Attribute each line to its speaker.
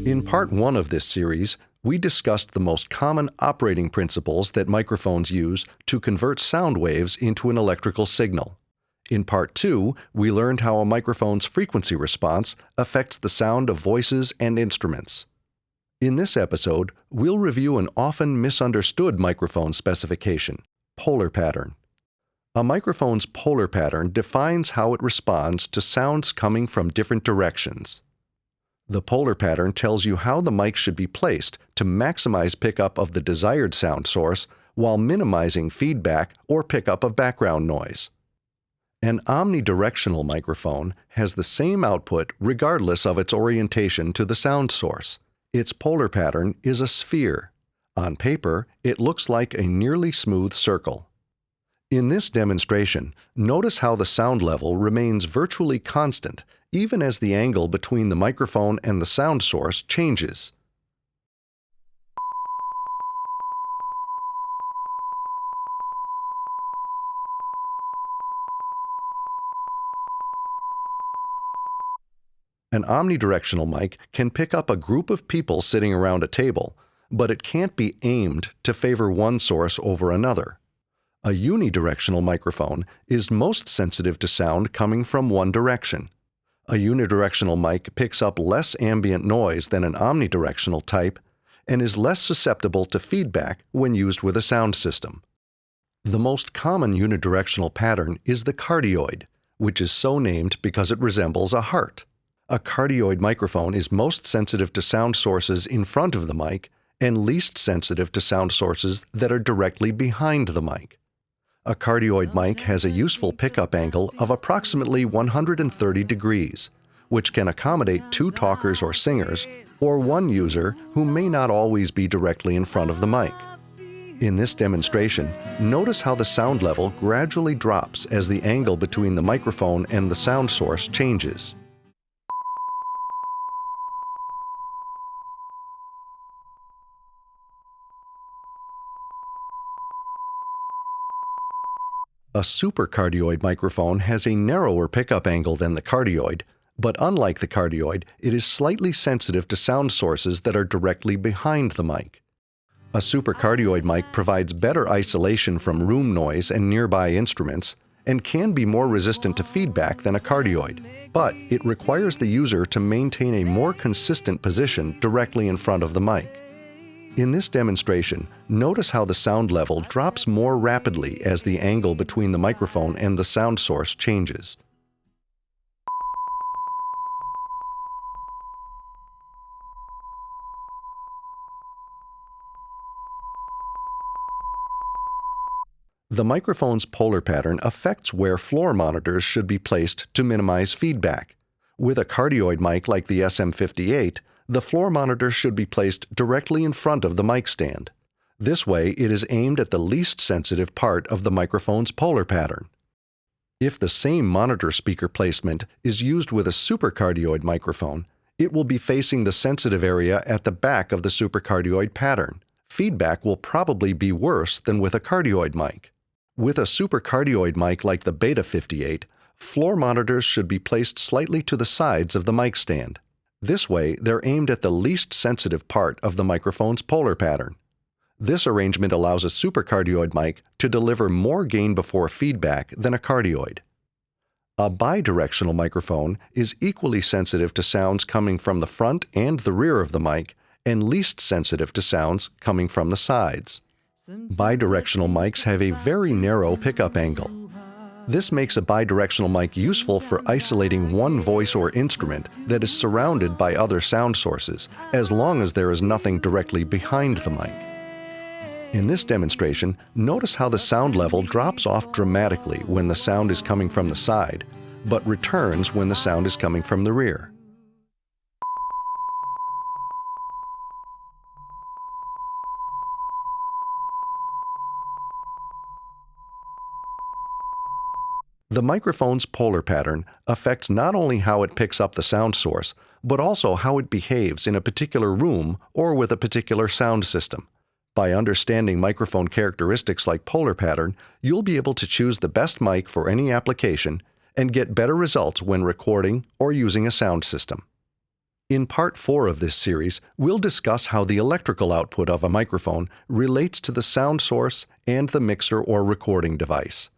Speaker 1: In Part 1 of this series, we discussed the most common operating principles that microphones use to convert sound waves into an electrical signal. In Part 2, we learned how a microphone's frequency response affects the sound of voices and instruments. In this episode, we'll review an often misunderstood microphone specification, polar pattern. A microphone's polar pattern defines how it responds to sounds coming from different directions. The polar pattern tells you how the mic should be placed to maximize pickup of the desired sound source while minimizing feedback or pickup of background noise. An omnidirectional microphone has the same output regardless of its orientation to the sound source. Its polar pattern is a sphere. On paper, it looks like a nearly smooth circle. In this demonstration, notice how the sound level remains virtually constant even as the angle between the microphone and the sound source changes. An omnidirectional mic can pick up a group of people sitting around a table, but it can't be aimed to favor one source over another. A unidirectional microphone is most sensitive to sound coming from one direction. A unidirectional mic picks up less ambient noise than an omnidirectional type and is less susceptible to feedback when used with a sound system. The most common unidirectional pattern is the cardioid, which is so named because it resembles a heart. A cardioid microphone is most sensitive to sound sources in front of the mic and least sensitive to sound sources that are directly behind the mic. A cardioid mic has a useful pickup angle of approximately 130 degrees, which can accommodate two talkers or singers, or one user who may not always be directly in front of the mic. In this demonstration, notice how the sound level gradually drops as the angle between the microphone and the sound source changes. A supercardioid microphone has a narrower pickup angle than the cardioid, but unlike the cardioid, it is slightly sensitive to sound sources that are directly behind the mic. A supercardioid mic provides better isolation from room noise and nearby instruments and can be more resistant to feedback than a cardioid, but it requires the user to maintain a more consistent position directly in front of the mic. In this demonstration, notice how the sound level drops more rapidly as the angle between the microphone and the sound source changes. The microphone's polar pattern affects where floor monitors should be placed to minimize feedback. With a cardioid mic like the SM58, the floor monitor should be placed directly in front of the mic stand. This way, it is aimed at the least sensitive part of the microphone's polar pattern. If the same monitor speaker placement is used with a supercardioid microphone, it will be facing the sensitive area at the back of the supercardioid pattern. Feedback will probably be worse than with a cardioid mic. With a supercardioid mic like the Beta 58, floor monitors should be placed slightly to the sides of the mic stand. This way, they're aimed at the least sensitive part of the microphone's polar pattern. This arrangement allows a supercardioid mic to deliver more gain before feedback than a cardioid. A bidirectional microphone is equally sensitive to sounds coming from the front and the rear of the mic and least sensitive to sounds coming from the sides. Bidirectional mics have a very narrow pickup angle. This makes a bidirectional mic useful for isolating one voice or instrument that is surrounded by other sound sources, as long as there is nothing directly behind the mic. In this demonstration, notice how the sound level drops off dramatically when the sound is coming from the side, but returns when the sound is coming from the rear. The microphone's polar pattern affects not only how it picks up the sound source, but also how it behaves in a particular room or with a particular sound system. By understanding microphone characteristics like polar pattern, you'll be able to choose the best mic for any application and get better results when recording or using a sound system. In Part 4 of this series, we'll discuss how the electrical output of a microphone relates to the sound source and the mixer or recording device.